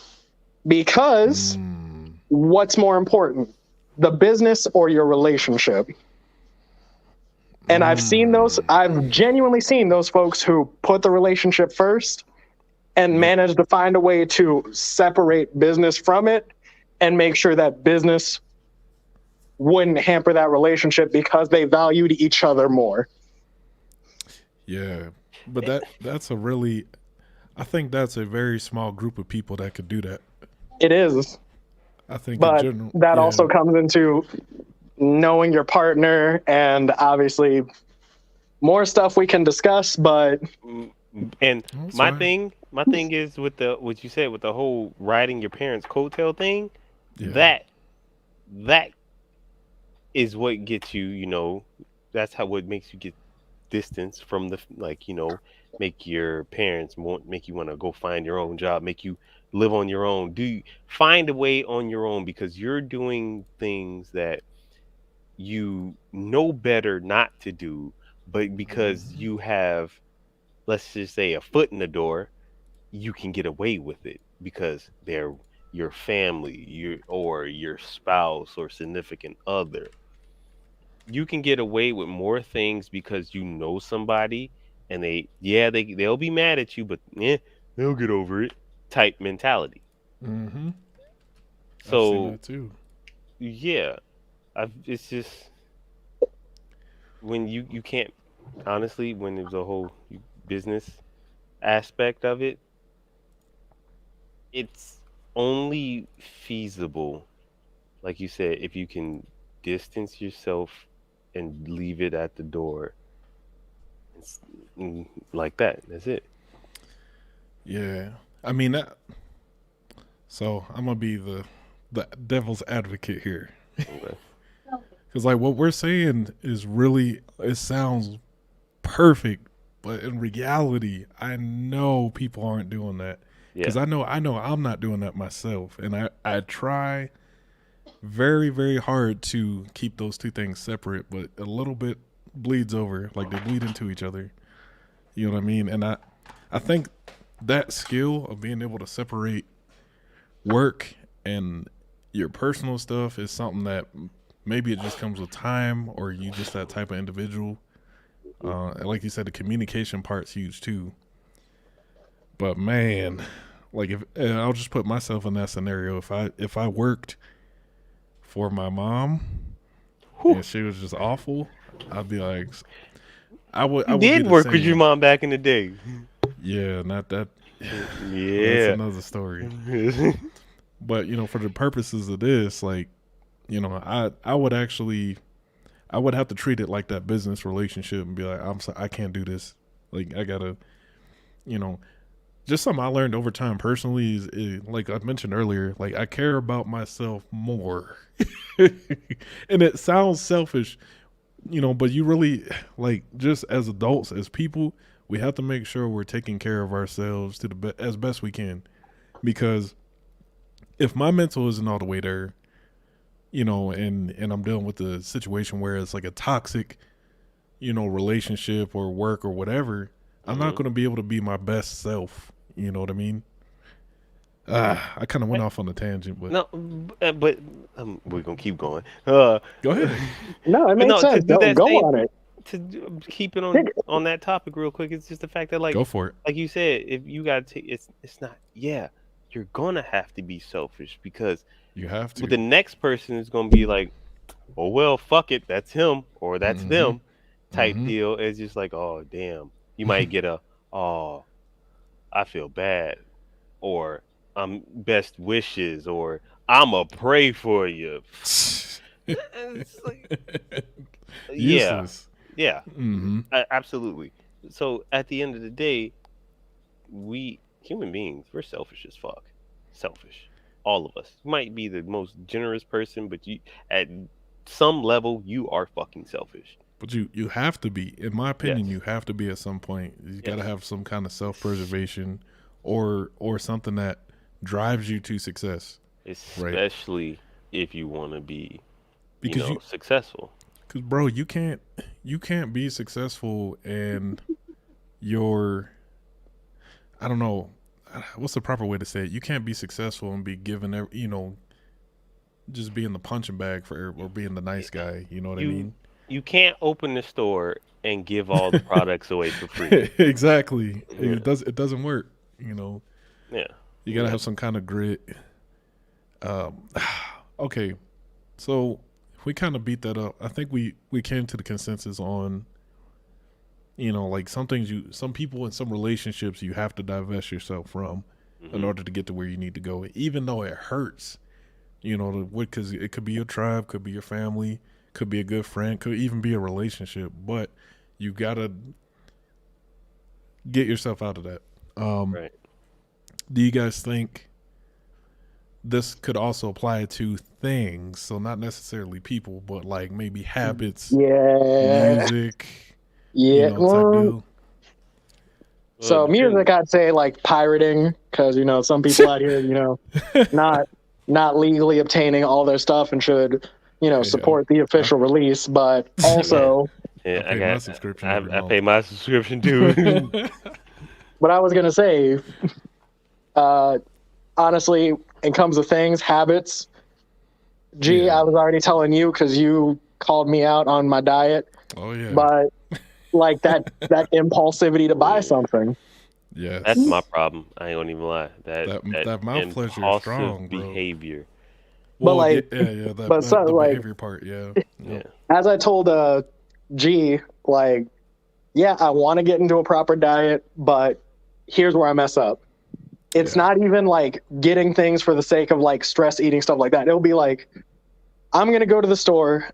C: Because what's more important, the business or your relationship? And I've genuinely seen those folks who put the relationship first and manage to find a way to separate business from it and make sure that business wouldn't hamper that relationship because they valued each other more.
A: Yeah. But I think that's a very small group of people that could do that.
C: It is.
A: I think
C: but
A: in general,
C: that also comes into knowing your partner, and obviously more stuff we can discuss, but
B: and my thing is with what you said with the whole riding your parents' coattail thing, that is what gets you, that's what makes you get distance from make your parents make you want to go find your own job, make you live on your own, find a way on your own, because you're doing things that you know better not to do, but because you have, let's just say, a foot in the door, you can get away with it because they're your family, or your spouse or significant other. You can get away with more things because you know somebody, and they'll be mad at you, but they'll get over it type mentality.
A: Mm-hmm.
B: So
A: I've seen that too.
B: Yeah, it's just when you can't, honestly, when there's a whole business aspect of it, it's only feasible, like you said, if you can distance yourself and leave it at the door. It's like that. That's it.
A: Yeah. I mean, so I'm gonna be the devil's advocate here.
B: Okay.
A: Because like what we're saying is really, it sounds perfect, but in reality, I know people aren't doing that. Because I know I'm not doing that myself, and I try very, very hard to keep those two things separate, but a little bit bleeds over, like they bleed into each other. You know what I mean? And I think that skill of being able to separate work and your personal stuff is something that maybe it just comes with time, or you just that type of individual. Like you said, the communication part's huge too. But man, like I'll just put myself in that scenario. If I worked for my mom and she was just awful, I'd be like, I would
B: did work with your mom back in the day.
A: Yeah, not that.
B: Yeah.
A: another story. But for the purposes of this, like, I would actually, I would have to treat it like that business relationship and be like, I can't do this. Like, I gotta, you know, just something I learned over time personally is, like I mentioned earlier, like I care about myself more, and it sounds selfish, but you really, like, just as adults, as people, we have to make sure we're taking care of ourselves to as best we can, because if my mental isn't all the way there, and I'm dealing with the situation where it's like a toxic, relationship or work or whatever, I'm not going to be able to be my best self. You know what I mean? I kind of went off on a tangent, but
B: No, but we're gonna keep going.
A: Go ahead.
C: No, it makes sense. Go on it.
B: To keep it on that topic real quick, it's just the fact that, like,
A: Go for it.
B: Like you said, if you got to, it's not. Yeah, you're gonna have to be selfish, because
A: you have to.
B: the next person is gonna be like, oh well, fuck it, that's him or that's them, type deal. It's just like, oh damn, you might get a, oh, I feel bad, or best wishes, or I'ma pray for you. It's like,
A: Useless.
B: Yeah, absolutely. So at the end of the day, we human beings, we're selfish as fuck. Selfish, all of us. You might be the most generous person, but you, at some level, you are fucking selfish.
A: But you have to be, in my opinion, you have to be at some point. You got to have some kind of self-preservation, or something that drives you to success.
B: Especially if you want to be,
A: because
B: successful.
A: Because, bro, you can't be successful and you're, I don't know, what's the proper way to say it? You can't be successful and be given, just being the punching bag or being the nice guy. You know what I mean?
B: You can't open the store and give all the products away for free.
A: Exactly.
B: Yeah.
A: It doesn't work.
B: Yeah.
A: You gotta have some kind of grit. Okay, so if we kind of beat that up, I think we came to the consensus on, like some people in some relationships you have to divest yourself from in order to get to where you need to go, even though it hurts. Because it could be your tribe, could be your family, could be a good friend, could even be a relationship, but you gotta get yourself out of that.
B: Right.
A: Do you guys think this could also apply to things? So not necessarily people, but like maybe habits, music, type deal.
C: So music, I'd say like pirating, because some people out here, not legally obtaining all their stuff and should, support the official release, but also.
B: Yeah,
A: I got my subscription.
B: I pay my subscription too.
C: But I was gonna say, honestly, it comes with things, habits. I was already telling you because you called me out on my diet.
A: Oh yeah.
C: But like that impulsivity to buy something.
A: Yeah,
B: that's my problem. I ain't gonna even lie. That
A: mouth pleasure is strong, bro.
B: Behavior.
C: Well,
A: but like, the behavior part, yeah.
C: As I told G, like, yeah, I want to get into a proper diet, but here's where I mess up. It's not even like getting things for the sake of like stress eating, stuff like that. It'll be like, I'm going to go to the store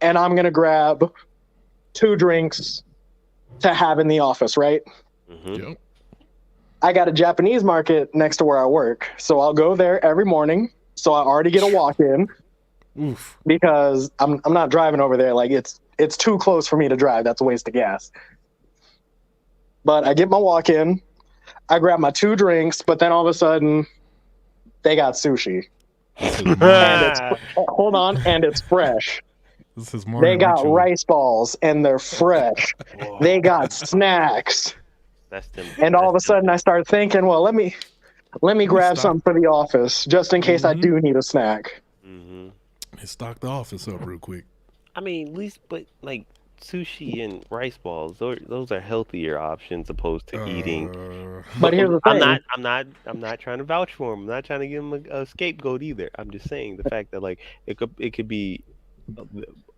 C: and I'm going to grab 2 drinks to have in the office, right?
A: Yep.
C: I got a Japanese market next to where I work. So I'll go there every morning. So I already get a walk in.
A: Oof.
C: Because I'm not driving over there. Like it's too close for me to drive. That's a waste of gas. But I get my walk in. I grab my 2 drinks, but then all of a sudden, they got sushi. And hold on, and it's fresh.
A: This is
C: they got rice balls, and they're fresh.
B: Whoa.
C: They got snacks. And all of a sudden, I start thinking, well, let me grab something for the office, just in case I do need a snack.
A: Stock the office up real quick.
B: I mean, at least, but like sushi and rice balls, those are healthier options opposed to eating.
C: But here's the thing:
B: I'm not trying to vouch for them. I'm not trying to give them a scapegoat either. I'm just saying the fact that like it could be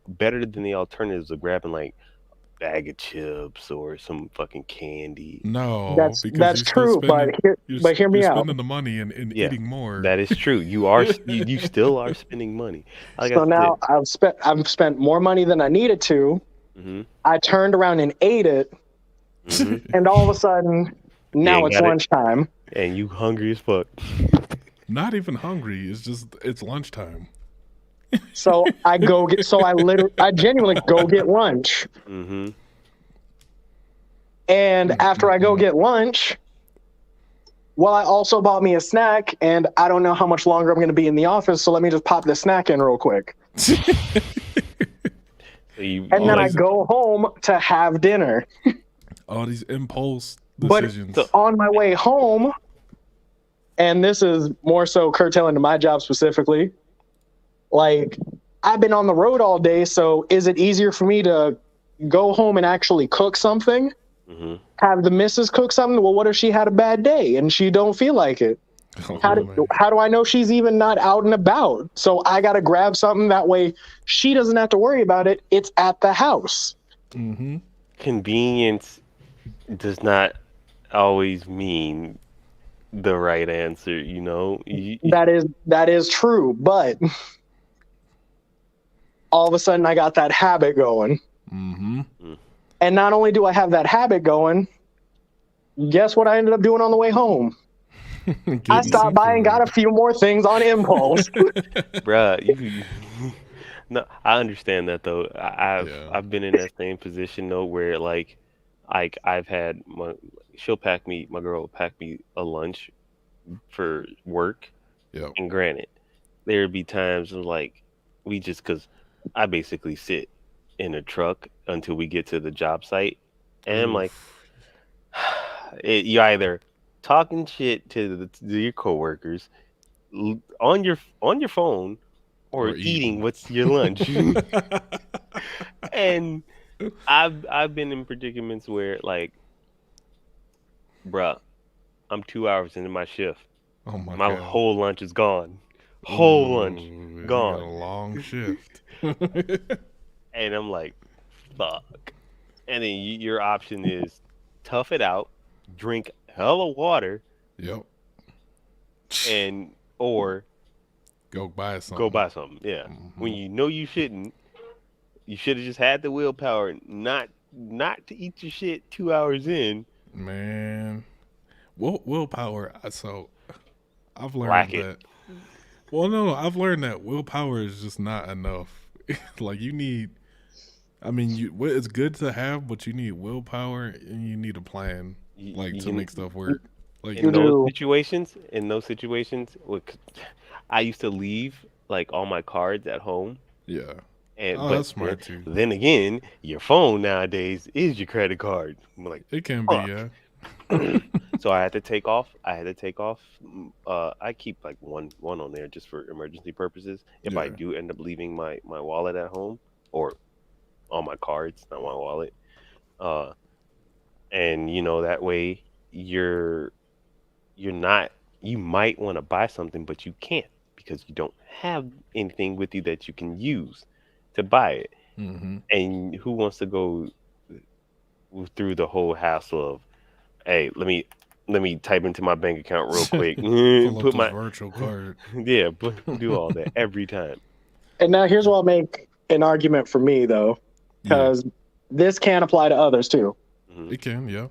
B: better than the alternatives of grabbing like bag of chips or some fucking candy.
A: No,
C: That's
A: because you're still
C: true,
A: spending.
C: but hear me
A: You're
C: out.
A: spending the money and
B: Yeah,
A: eating more.
B: that is true. You still are spending money. Like
C: So
B: I
C: now I've spent more money than I needed to.
B: said.
C: I turned around and ate it, and all of a sudden now
B: ain't
C: it's
B: got it.
C: lunchtime.
B: And you hungry as fuck.
A: Not even hungry. It's lunchtime.
C: So I genuinely go get lunch.
B: Mm-hmm.
C: And after I go get lunch, well, I also bought me a snack, and I don't know how much longer I'm going to be in the office, so let me just pop this snack in real quick. And then I go home to have dinner.
A: All these impulse decisions.
C: But on my way home, and this is more so curtailing to my job specifically, like, I've been on the road all day, so is it easier for me to go home and actually cook something?
B: Mm-hmm.
C: Have the missus cook something? Well, what if she had a bad day and she don't feel like it? How do I know she's even not out and about? So I got to grab something that way she doesn't have to worry about it. It's at the house.
A: Mm-hmm.
B: Convenience does not always mean the right answer, you know?
C: That is true, but all of a sudden I got that habit going.
A: Mm-hmm.
C: And not only do I have that habit going, guess what I ended up doing on the way home? I stopped by and got a few more things on impulse.
B: Bruh, no, I understand that though. I've been in that same position though, where like I've had my girl will pack me a lunch for work.
A: Yep.
B: And granted, there'd be times of like because I basically sit in a truck until we get to the job site, and I'm like, you either talking shit to your coworkers on your phone or eating what's your lunch. And I've been in predicaments where like, bruh, I'm 2 hours into my shift.
A: Oh my
B: God. Whole lunch is gone. Lunch gone.
A: You got a long shift.
B: And I'm like, fuck. And then your option is tough it out, drink hella water.
A: Yep.
B: Or
A: go buy something.
B: Yeah. Mm-hmm. When you know you shouldn't, you should have just had the willpower not to eat your shit 2 hours in.
A: Man. Willpower. So I've learned that. Well, no, I've learned that willpower is just not enough. Like you need. I mean, it's good to have, but you need willpower and you need a plan, to make stuff work. Like
B: in those situations, I used to leave like all my cards at home.
A: Yeah.
B: But
A: that's smart too.
B: Then again, your phone nowadays is your credit card. I'm like,
A: it can be, yeah.
B: So I had to take off. I keep like one on there just for emergency purposes. If I do end up leaving my wallet at home or on my cards, not my wallet, and that way you might want to buy something, but you can't because you don't have anything with you that you can use to buy it.
A: Mm-hmm.
B: And who wants to go through the whole hassle of, hey, let me type into my bank account real quick,
A: put my virtual card.
B: Yeah, do all that every time.
C: And now here's what I'll make an argument for me though, because this can apply to others too.
A: Mm-hmm. It can, yeah.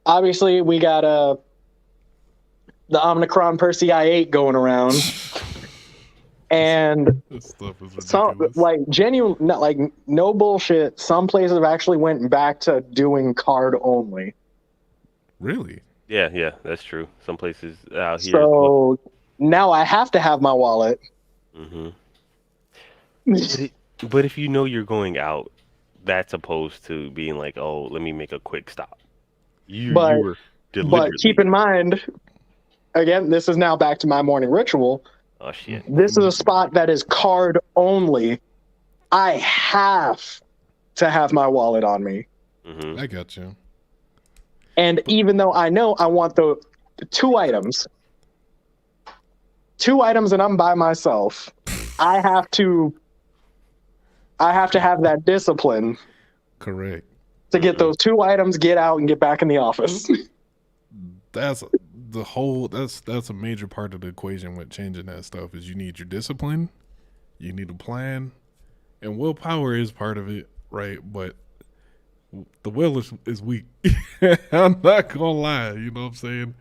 C: Obviously, we got the Omicron Percy I-8 going around. And
A: this stuff is ridiculous.
C: Some genuine, like no bullshit. Some places have actually went back to doing card only.
B: Really? Yeah, that's true. Some places out here.
C: So now I have to have my wallet.
B: Mm-hmm. But if you know you're going out, that's opposed to being like, oh, let me make a quick stop.
C: But keep in mind, again, this is now back to my morning ritual.
B: Oh shit!
C: This is a spot that is card only. I have to have my wallet on me.
B: Mm-hmm.
A: I got you.
C: And even though I know I want the two items, and I'm by myself, I have to have that discipline
A: Correct.
C: To get those 2 items, get out and get back in the office.
A: That's the whole. That's a major part of the equation with changing that stuff. Is you need your discipline, you need a plan, and willpower is part of it, right? But the will is weak. I'm not gonna lie. You know what I'm saying?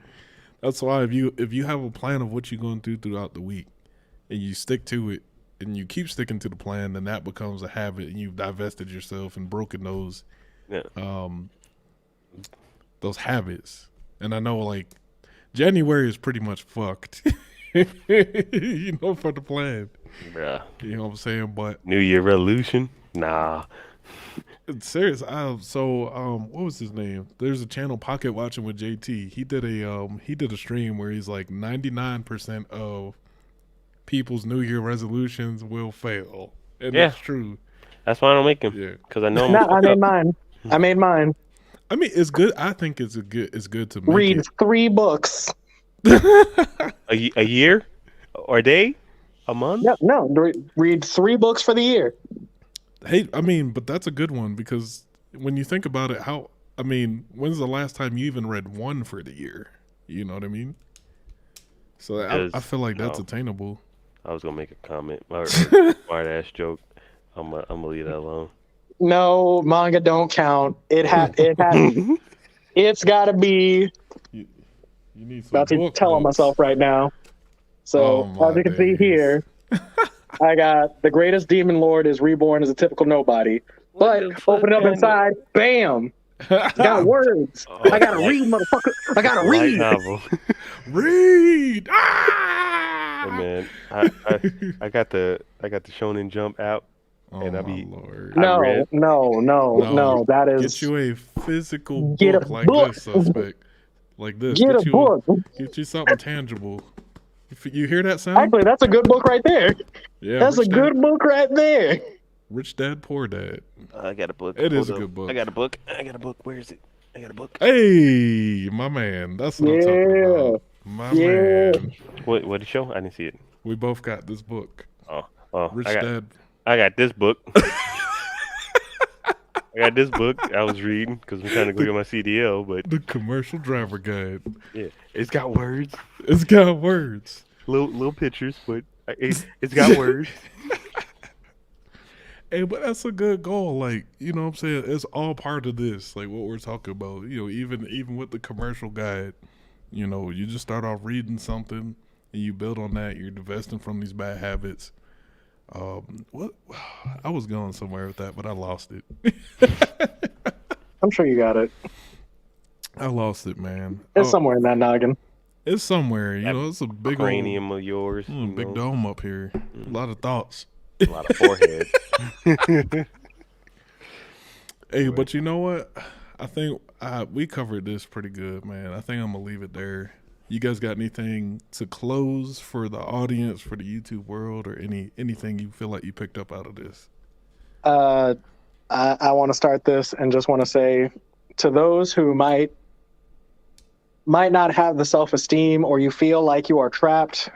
A: That's why if you have a plan of what you're gonna do throughout the week, and you stick to it, and you keep sticking to the plan, then that becomes a habit, and you've divested yourself and broken those habits. And I know, like, January is pretty much fucked. You know, for the plan.
B: Bruh.
A: You know what I'm saying? But
B: New Year resolution? Nah.
A: it's serious. What was his name? There's a channel, Pocket Watching with JT. He did a stream where he's like 99% of people's New Year resolutions will fail. And that's true.
B: That's why I don't make them.
A: Yeah.
B: Because I know
C: I made mine.
A: I mean, it's good. I think it's good to make
C: read
A: it.
C: 3 books.
B: a year? Or a day? A month?
C: No. Read 3 books for the year.
A: Hey, I mean, but that's a good one because when you think about it, when's the last time you even read 1 for the year? You know what I mean? So I feel like that's attainable.
B: I was gonna make a comment or smart ass joke. I'm gonna leave that alone.
C: No, manga don't count. It has. It's got to be.
A: You need some
C: about to tell on myself right now. So as you can see here, I got the greatest demon lord is reborn as a typical nobody. But open it up inside, bam! Got words. I gotta read, motherfucker. I gotta read.
B: Novel.
A: Read.
B: Hey, man, I got the Shonen Jump app. And
A: Lord.
C: No. That is.
A: Get you a physical book like this, suspect. Like this.
C: Get a book.
A: Get you something tangible. You hear that sound?
C: Actually, that's a good book right there.
A: Yeah,
C: that's a good book right there.
A: Rich Dad, Poor Dad.
B: I got a book.
A: It is a good book.
B: I got a book. Where is it? I got a book.
A: Hey, my man. That's what I'm talking about. My man.
B: What did it show? I didn't see it.
A: We both got this book.
B: Oh.
A: Rich Dad.
B: I got this book. I got this book I was reading because I'm trying to go get my CDL, but
A: the commercial driver guide.
B: Yeah, it's got words.
A: It's got words.
B: Little pictures, but it's got words.
A: Hey, but that's a good goal. Like, you know what I'm saying? It's all part of this, like what we're talking about. You know, even with the commercial guide, you know, you just start off reading something and you build on that. You're divesting from these bad habits. What I was going somewhere with that, but I lost it.
C: I'm sure you got it.
A: I lost it, man.
C: It's somewhere in that noggin.
A: It's somewhere, you know. It's a big
B: cranium of yours,
A: big dome up here. A lot of thoughts,
B: a lot of forehead.
A: Hey, but you know what? I think we covered this pretty good, man. I think I'm gonna leave it there. You guys got anything to close for the audience, for the YouTube world, or anything you feel like you picked up out of this?
C: I want to start this and just want to say to those who might not have the self-esteem, or you feel like you are trapped,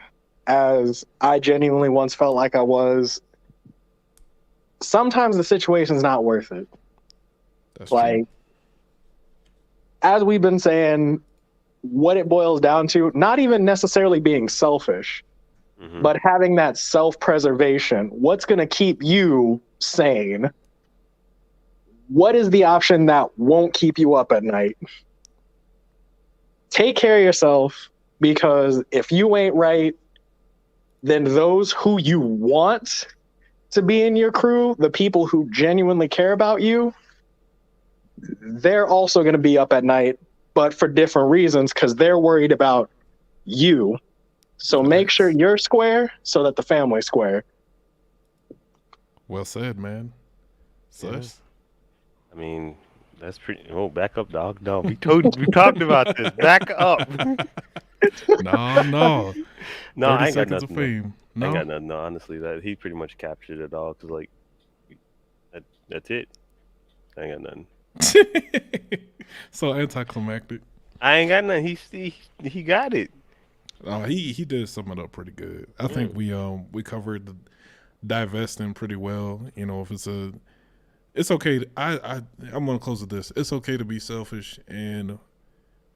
C: as I genuinely once felt like I was, sometimes the situation's not worth it.
A: That's
C: like,
A: true.
C: As we've been saying, what it boils down to, not even necessarily being selfish, but having that self-preservation. What's going to keep you sane? What is the option that won't keep you up at night? Take care of yourself, because if you ain't right, then those who you want to be in your crew, the people who genuinely care about you, they're also going to be up at night, but for different reasons, because they're worried about you. So make sure you're square so that the family's square.
A: Well said, man.
B: Yeah. I mean, that's pretty. Oh, back up, dog. No, we talked about this. Back up.
A: No.
B: I ain't got
A: seconds of
B: nothing.
A: fame. No?
B: I ain't got nothing. No, honestly, that he pretty much captured it all. Cause like, that's it. I ain't got nothing.
A: So anticlimactic.
B: I ain't got nothing. He got it.
A: He did sum it up pretty good. I think we covered the divesting pretty well. You know, if it's a it's okay. I'm gonna close with this. It's okay to be selfish and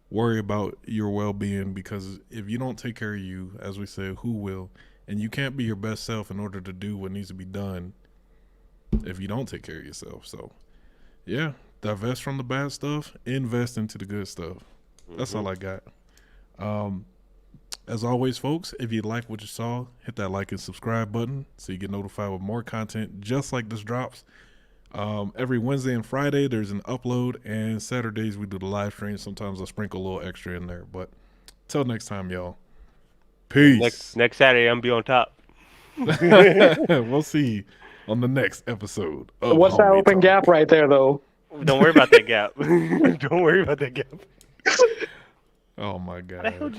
A: worry about your well-being, because if you don't take care of you, as we said, who will? And you can't be your best self in order to do what needs to be done if you don't take care of yourself. So, yeah, divest from the bad stuff, invest into the good stuff. That's all I got. As always, folks, if you like what you saw, hit that like and subscribe button so you get notified with more content just like this drops. Every Wednesday and Friday there's an upload, and Saturdays we do the live stream. Sometimes I sprinkle a little extra in there. But till next time, y'all. Peace.
B: Next Saturday, I'm be on top.
A: We'll see on the next episode.
C: What's that open gap right there, though?
B: Don't worry about that gap. Don't worry about that gap.
A: Oh my God.